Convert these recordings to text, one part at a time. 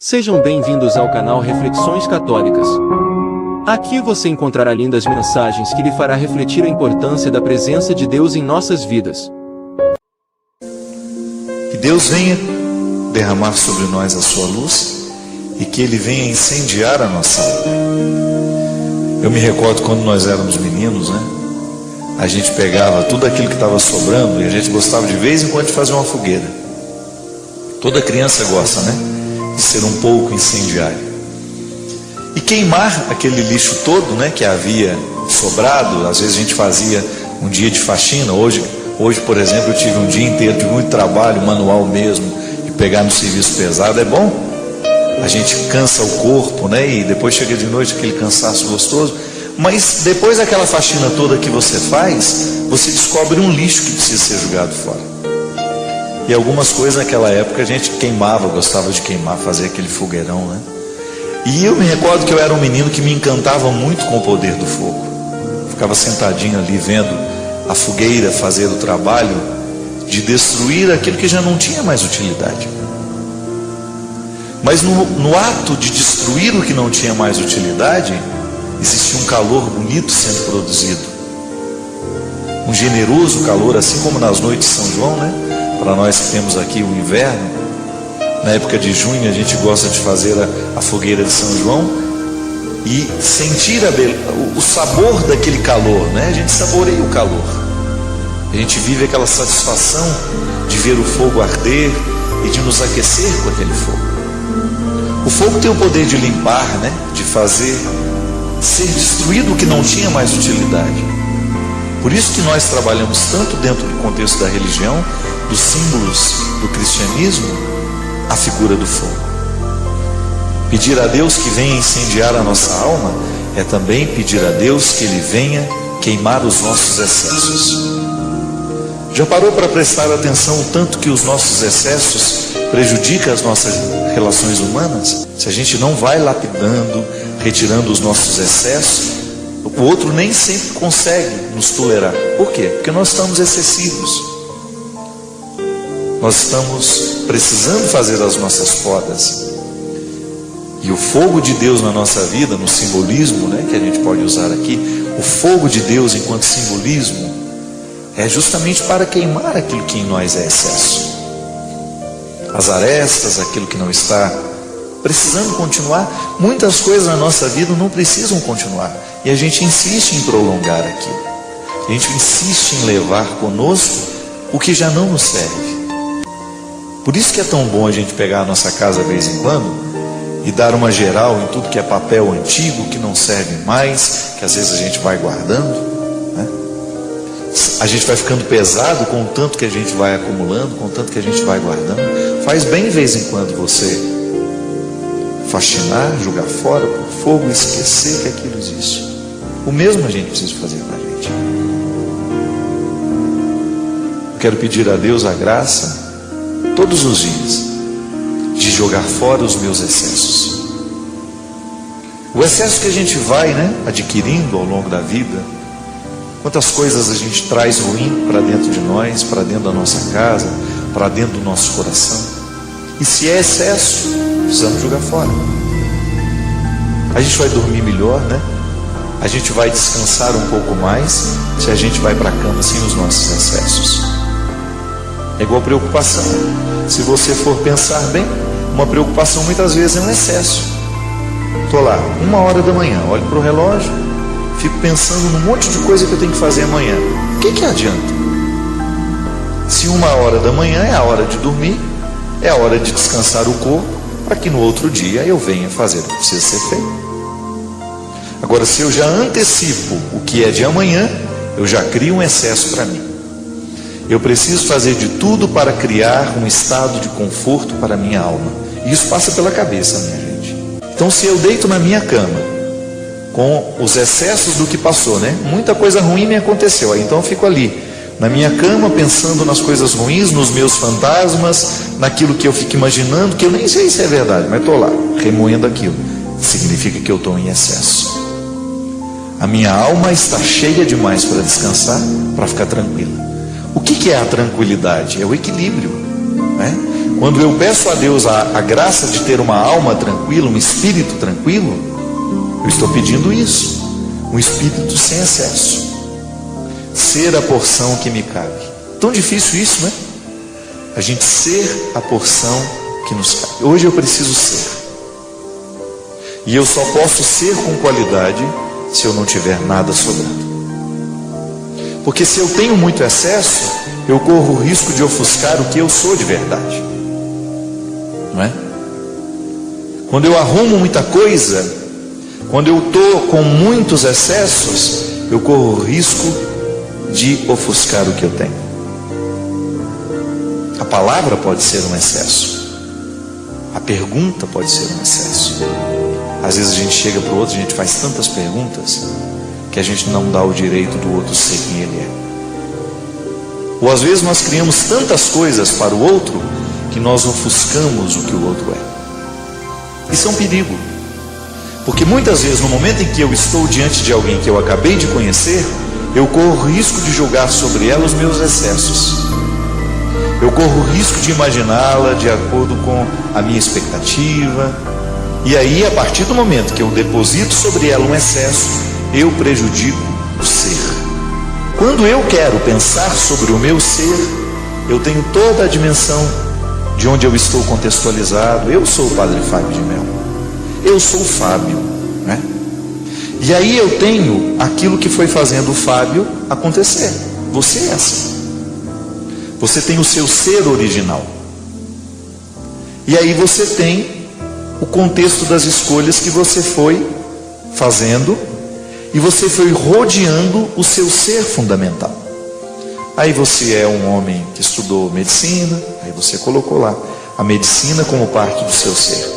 Sejam bem-vindos ao canal Reflexões Católicas. Aqui você encontrará lindas mensagens que lhe fará refletir a importância da presença de Deus em nossas vidas. Que Deus venha derramar sobre nós a sua luz e que Ele venha incendiar a nossa alma. Eu me recordo quando nós éramos meninos, né? A gente pegava tudo aquilo que estava sobrando e a gente gostava de vez em quando de fazer uma fogueira. Toda criança gosta, né? De ser um pouco incendiário. E queimar aquele lixo todo, né, que havia sobrado. Às vezes a gente fazia um dia de faxina. Hoje, por exemplo, eu tive um dia inteiro de muito trabalho manual mesmo, e pegar no serviço pesado é bom. A gente cansa o corpo, né, e depois chega de noite aquele cansaço gostoso. Mas depois daquela faxina toda que você faz, você descobre um lixo que precisa ser jogado fora. E algumas coisas naquela época a gente queimava, gostava de queimar, fazer aquele fogueirão, né? E eu me recordo que eu era um menino que me encantava muito com o poder do fogo. Ficava sentadinho ali vendo a fogueira fazer o trabalho de destruir aquilo que já não tinha mais utilidade. Mas no ato de destruir o que não tinha mais utilidade, existia um calor bonito sendo produzido. Um generoso calor, assim como nas noites de São João, né? Para nós que temos aqui o inverno, na época de junho a gente gosta de fazer a fogueira de São João e sentir o sabor daquele calor, né? A gente saboreia o calor. A gente vive aquela satisfação de ver o fogo arder e de nos aquecer com aquele fogo. O fogo tem o poder de limpar, né? De fazer ser destruído o que não tinha mais utilidade. Por isso que nós trabalhamos tanto dentro do contexto da religião, dos símbolos do cristianismo, a figura do fogo. Pedir a Deus que venha incendiar a nossa alma é também pedir a Deus que Ele venha queimar os nossos excessos. Já parou para prestar atenção o tanto que os nossos excessos prejudicam as nossas relações humanas? Se a gente não vai lapidando, retirando os nossos excessos, o outro nem sempre consegue nos tolerar. Por quê? Porque nós estamos excessivos. Nós estamos precisando fazer as nossas podas. E o fogo de Deus na nossa vida, no simbolismo, né, que a gente pode usar aqui, o fogo de Deus enquanto simbolismo, é justamente para queimar aquilo que em nós é excesso. As arestas, aquilo que não está precisando continuar. Muitas coisas na nossa vida não precisam continuar. E a gente insiste em prolongar aquilo. A gente insiste em levar conosco o que já não nos serve. Por isso que é tão bom a gente pegar a nossa casa de vez em quando e dar uma geral em tudo que é papel antigo, que não serve mais, que às vezes a gente vai guardando, né? A gente vai ficando pesado com o tanto que a gente vai acumulando, com o tanto que a gente vai guardando. Faz bem de vez em quando você faxinar, jogar fora por fogo e esquecer que aquilo existe. O mesmo a gente precisa fazer com a gente. Eu quero pedir a Deus a graça todos os dias de jogar fora os meus excessos. O excesso que a gente vai, né, adquirindo ao longo da vida. Quantas coisas a gente traz ruim para dentro de nós, para dentro da nossa casa, para dentro do nosso coração. E se é excesso, precisamos jogar fora. A gente vai dormir melhor, né? A gente vai descansar um pouco mais se a gente vai para a cama sem os nossos excessos. É igual preocupação. Se você for pensar bem, uma preocupação muitas vezes é um excesso. Estou lá, 1h da manhã, olho para o relógio, fico pensando num monte de coisa que eu tenho que fazer amanhã. O que adianta? Se 1h da manhã é a hora de dormir, é a hora de descansar o corpo, para que no outro dia eu venha fazer o que precisa ser feito. Agora, se eu já antecipo o que é de amanhã, eu já crio um excesso para mim. Eu preciso fazer de tudo para criar um estado de conforto para a minha alma. E isso passa pela cabeça, minha gente. Então, se eu deito na minha cama com os excessos do que passou, né? Muita coisa ruim me aconteceu. Aí, então eu fico ali na minha cama pensando nas coisas ruins, nos meus fantasmas, naquilo que eu fico imaginando, que eu nem sei se é verdade, mas estou lá, remoendo aquilo. Significa que eu estou em excesso. A minha alma está cheia demais para descansar, para ficar tranquila. O que é a tranquilidade? É o equilíbrio, né? Quando eu peço a Deus a graça de ter uma alma tranquila, um espírito tranquilo, eu estou pedindo isso, um espírito sem excesso, ser a porção que me cabe. Tão difícil isso, né? A gente ser a porção que nos cabe. Hoje eu preciso ser, e eu só posso ser com qualidade se eu não tiver nada sobrando. Porque se eu tenho muito excesso, eu corro o risco de ofuscar o que eu sou de verdade, não é? Quando eu arrumo muita coisa, quando eu estou com muitos excessos, eu corro o risco de ofuscar o que eu tenho. A palavra pode ser um excesso, a pergunta pode ser um excesso. Às vezes a gente chega para o outro, a gente faz tantas perguntas que a gente não dá o direito do outro ser quem ele é. Ou às vezes nós criamos tantas coisas para o outro que nós ofuscamos o que o outro é. Isso é um perigo, porque muitas vezes no momento em que eu estou diante de alguém que eu acabei de conhecer, eu corro o risco de jogar sobre ela os meus excessos. Eu corro o risco de imaginá-la de acordo com a minha expectativa. E aí, a partir do momento que eu deposito sobre ela um excesso, eu prejudico o ser. Quando eu quero pensar sobre o meu ser, eu tenho toda a dimensão de onde eu estou contextualizado. Eu sou o Padre Fábio de Mello, eu sou o Fábio, né? E aí eu tenho aquilo que foi fazendo o Fábio acontecer. Você é assim. Você tem o seu ser original. E aí você tem o contexto das escolhas que você foi fazendo, e você foi rodeando o seu ser fundamental. Aí você é um homem que estudou medicina, aí você colocou lá a medicina como parte do seu ser.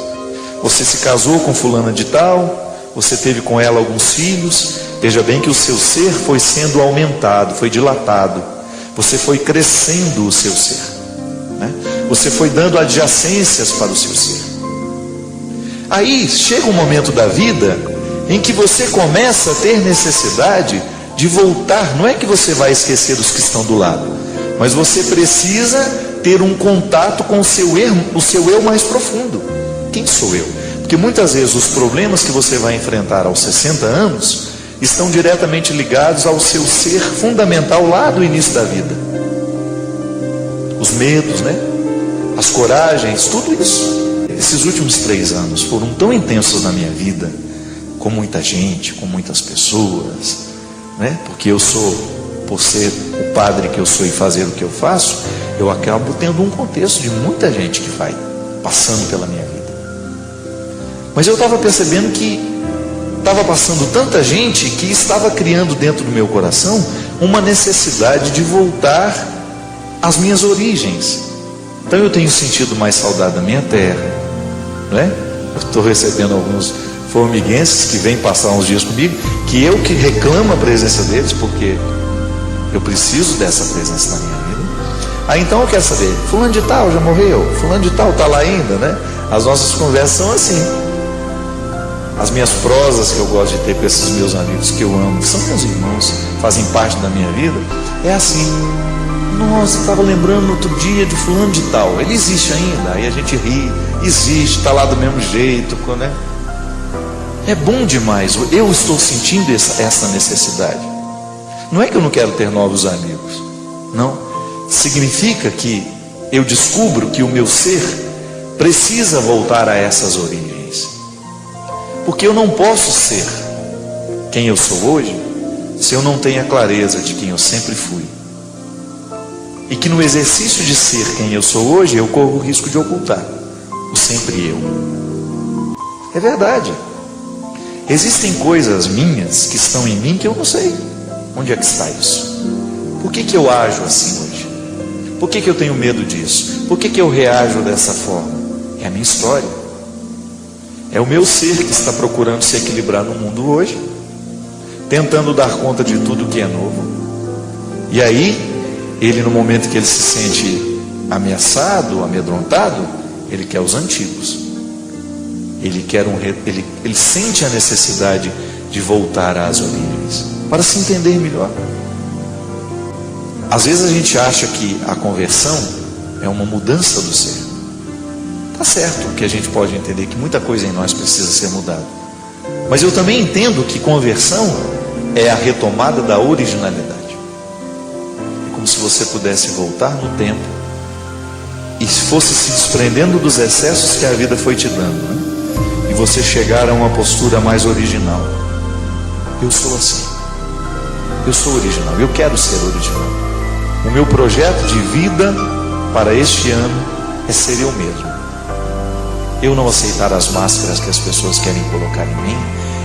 Você se casou com fulana de tal, você teve com ela alguns filhos. Veja bem que o seu ser foi sendo aumentado, foi dilatado. Você foi crescendo o seu ser, né? Você foi dando adjacências para o seu ser. Aí chega um momento da vida em que você começa a ter necessidade de voltar. Não é que você vai esquecer os que estão do lado, mas você precisa ter um contato com o seu eu mais profundo. Quem sou eu? Porque muitas vezes os problemas que você vai enfrentar aos 60 anos estão diretamente ligados ao seu ser fundamental lá do início da vida. Os medos, né? As coragens, tudo isso. Esses últimos 3 anos foram tão intensos na minha vida, com muita gente, com muitas pessoas, né? Porque eu sou, por ser o padre que eu sou e fazer o que eu faço, eu acabo tendo um contexto de muita gente que vai passando pela minha vida. Mas eu estava percebendo que estava passando tanta gente que estava criando dentro do meu coração uma necessidade de voltar às minhas origens. Então eu tenho sentido mais saudade da minha terra, né? Eu estou recebendo alguns formiguenses que vêm passar uns dias comigo, que eu que reclamo a presença deles, porque eu preciso dessa presença na minha vida. Aí então eu quero saber, fulano de tal já morreu, fulano de tal está lá ainda, né? As nossas conversas são assim. As minhas prosas que eu gosto de ter com esses meus amigos que eu amo, que são meus irmãos, fazem parte da minha vida, é assim. Nossa, eu estava lembrando no outro dia de fulano de tal, ele existe ainda? Aí a gente ri, existe, está lá do mesmo jeito, né? É bom demais, eu estou sentindo essa necessidade. Não é que eu não quero ter novos amigos, não. Significa que eu descubro que o meu ser precisa voltar a essas origens. Porque eu não posso ser quem eu sou hoje se eu não tenho a clareza de quem eu sempre fui. E que no exercício de ser quem eu sou hoje, eu corro o risco de ocultar o sempre eu. É verdade. Existem coisas minhas que estão em mim que eu não sei. Onde é que está isso? Por que eu ajo assim hoje? Por que eu tenho medo disso? Por que eu reajo dessa forma? É a minha história. É o meu ser que está procurando se equilibrar no mundo hoje, tentando dar conta de tudo que é novo. E aí, ele no momento que ele se sente ameaçado, amedrontado, ele quer os antigos. Ele sente a necessidade de voltar às origens, para se entender melhor. Às vezes a gente acha que a conversão é uma mudança do ser. Tá certo que a gente pode entender que muita coisa em nós precisa ser mudada. Mas eu também entendo que conversão é a retomada da originalidade. É como se você pudesse voltar no tempo e fosse se desprendendo dos excessos que a vida foi te dando, né? E você chegar a uma postura mais original. Eu sou assim. Eu sou original. Eu quero ser original. O meu projeto de vida para este ano é ser eu mesmo. Eu não aceitar as máscaras que as pessoas querem colocar em mim.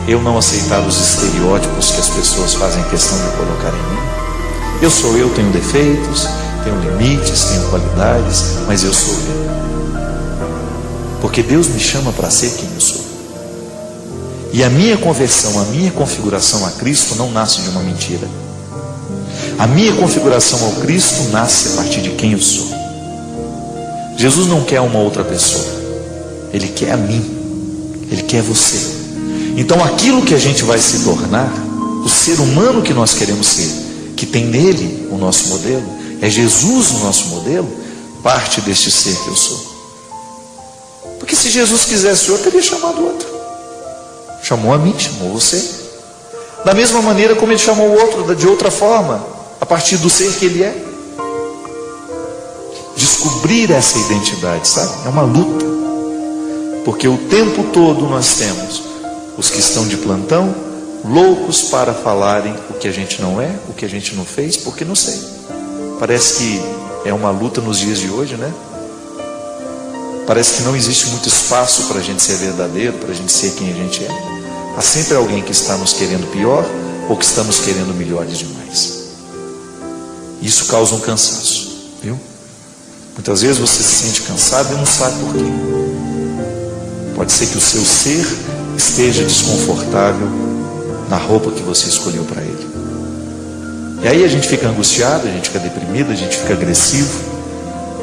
Eu não aceitar os estereótipos que as pessoas fazem questão de colocar em mim. Eu sou eu, tenho defeitos, tenho limites, tenho qualidades, mas eu sou eu. Porque Deus me chama para ser quem eu sou. E a minha conversão, a minha configuração a Cristo não nasce de uma mentira. A minha configuração ao Cristo nasce a partir de quem eu sou. Jesus não quer uma outra pessoa. Ele quer a mim. Ele quer você. Então aquilo que a gente vai se tornar, o ser humano que nós queremos ser, que tem nele o nosso modelo, é Jesus o nosso modelo, parte deste ser que eu sou. Porque se Jesus quisesse outro, teria chamado outro. Chamou a mim, chamou você. Da mesma maneira como ele chamou o outro, de outra forma, a partir do ser que ele é. Descobrir essa identidade, sabe? É uma luta. Porque o tempo todo nós temos os que estão de plantão, loucos para falarem o que a gente não é, o que a gente não fez, porque não sei. Parece que é uma luta nos dias de hoje, né? Parece que não existe muito espaço para a gente ser verdadeiro, para a gente ser quem a gente é. Há sempre alguém que está nos querendo pior, ou que está nos querendo melhores demais. Isso causa um cansaço, viu? Muitas vezes você se sente cansado e não sabe por quê. Pode ser que o seu ser esteja desconfortável na roupa que você escolheu para ele. E aí a gente fica angustiado, a gente fica deprimido, a gente fica agressivo,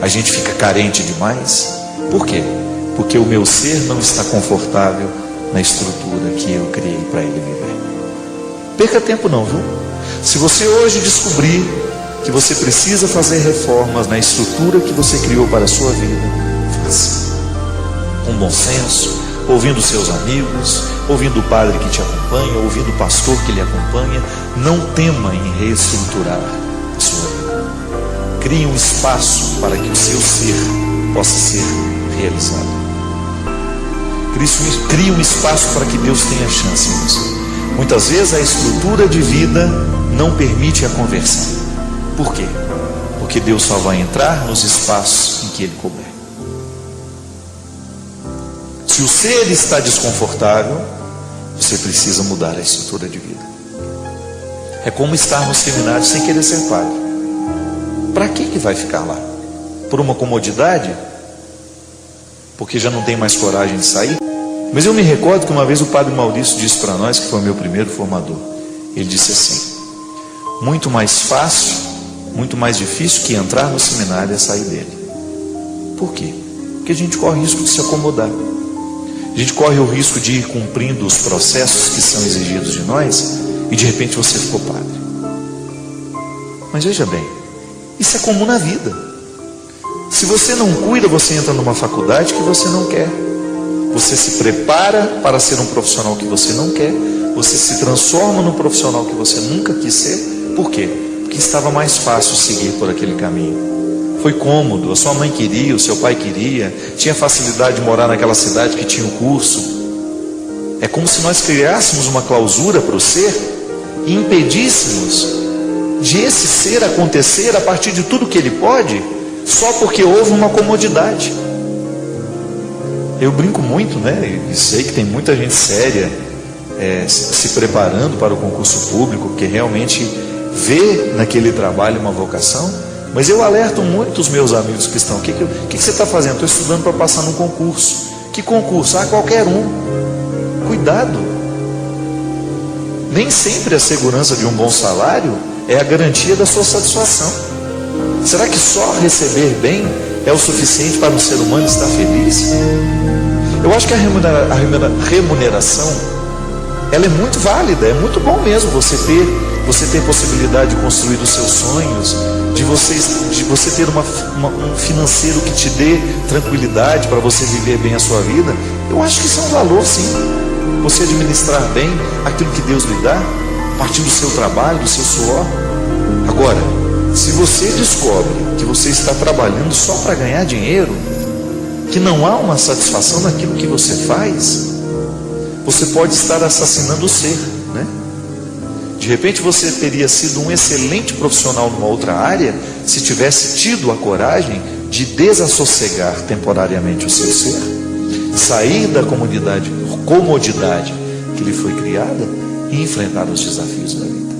a gente fica carente demais. Por quê? Porque o meu ser não está confortável na estrutura que eu criei para ele viver. Perca tempo não, viu? Se você hoje descobrir que você precisa fazer reformas na estrutura que você criou para a sua vida, faça. Com bom senso, ouvindo seus amigos, ouvindo o padre que te acompanha, ouvindo o pastor que lhe acompanha. Não tema em reestruturar a sua vida. Crie um espaço para que o seu ser possa ser realizado. Crie um espaço para que Deus tenha chance em você. Muitas vezes a estrutura de vida não permite a conversão. Por quê? Porque Deus só vai entrar nos espaços em que Ele couber. Se o ser está desconfortável, você precisa mudar a estrutura de vida. É como estar no seminário sem querer ser padre. Para que vai ficar lá? Por uma comodidade? Porque já não tem mais coragem de sair? Mas eu me recordo que uma vez o padre Maurício disse para nós, que foi o meu primeiro formador, ele disse assim: muito mais fácil, muito mais difícil que entrar no seminário é sair dele. Por quê? Porque a gente corre o risco de se acomodar. A gente corre o risco de ir cumprindo os processos que são exigidos de nós e de repente você ficou padre. Mas veja bem, isso é comum na vida. Se você não cuida, você entra numa faculdade que você não quer. Você se prepara para ser um profissional que você não quer. Você se transforma no profissional que você nunca quis ser. Por quê? Porque estava mais fácil seguir por aquele caminho. Foi cômodo, a sua mãe queria, o seu pai queria, tinha facilidade de morar naquela cidade que tinha o curso. É como se nós criássemos uma clausura para o ser e impedíssemos de esse ser acontecer a partir de tudo que ele pode, só porque houve uma comodidade. Eu brinco muito, né? E sei que tem muita gente séria se preparando para o concurso público, porque realmente vê naquele trabalho uma vocação. Mas eu alerto muito os meus amigos que estão. O que você está fazendo? Estou estudando para passar num concurso. Que concurso? Ah, qualquer um. Cuidado. Nem sempre a segurança de um bom salário é a garantia da sua satisfação. Será que só receber bem é o suficiente para um ser humano estar feliz? Eu acho que a remuneração ela é muito válida. É muito bom mesmo você ter você ter possibilidade de construir os seus sonhos, de você ter um financeiro que te dê tranquilidade para você viver bem a sua vida. Eu acho que isso é um valor, sim. Você administrar bem aquilo que Deus lhe dá, a partir do seu trabalho, do seu suor. Agora, se você descobre que você está trabalhando só para ganhar dinheiro, que não há uma satisfação naquilo que você faz, você pode estar assassinando o ser, né? De repente você teria sido um excelente profissional numa outra área se tivesse tido a coragem de desassossegar temporariamente o seu ser, sair da comodidade que lhe foi criada e enfrentar os desafios da vida.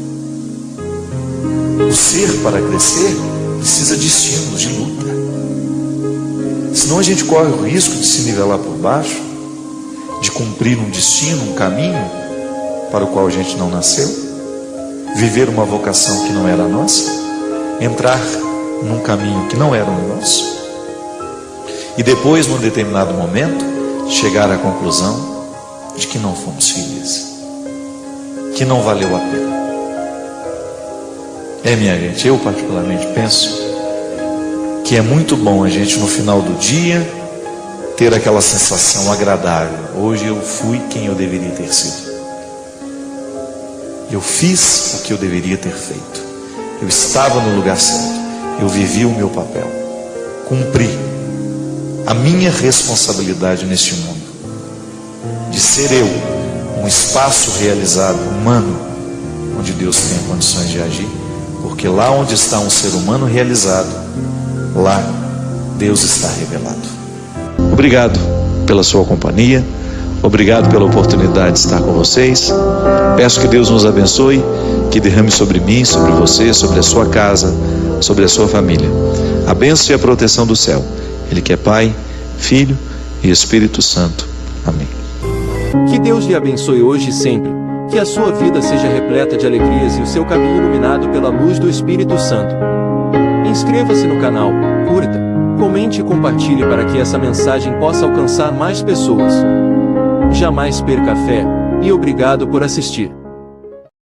O ser, para crescer, precisa de estímulos, de luta. Senão a gente corre o risco de se nivelar por baixo, de cumprir um destino, um caminho para o qual a gente não nasceu, viver uma vocação que não era nossa, entrar num caminho que não era o nosso, e depois, num determinado momento, chegar à conclusão de que não fomos felizes, que não valeu a pena. Minha gente, eu particularmente penso que é muito bom a gente no final do dia ter aquela sensação agradável. Hoje eu fui quem eu deveria ter sido. Eu fiz o que eu deveria ter feito. Eu estava no lugar certo. Eu vivi o meu papel. Cumpri a minha responsabilidade neste mundo. De ser eu um espaço realizado, humano, onde Deus tem condições de agir. Porque lá onde está um ser humano realizado, lá Deus está revelado. Obrigado pela sua companhia. Obrigado pela oportunidade de estar com vocês. Peço que Deus nos abençoe, que derrame sobre mim, sobre você, sobre a sua casa, sobre a sua família a bênção e a proteção do céu. Ele que é Pai, Filho e Espírito Santo. Amém. Que Deus lhe abençoe hoje e sempre. Que a sua vida seja repleta de alegrias e o seu caminho iluminado pela luz do Espírito Santo. Inscreva-se no canal, curta, comente e compartilhe para que essa mensagem possa alcançar mais pessoas. Jamais perca a fé, e obrigado por assistir.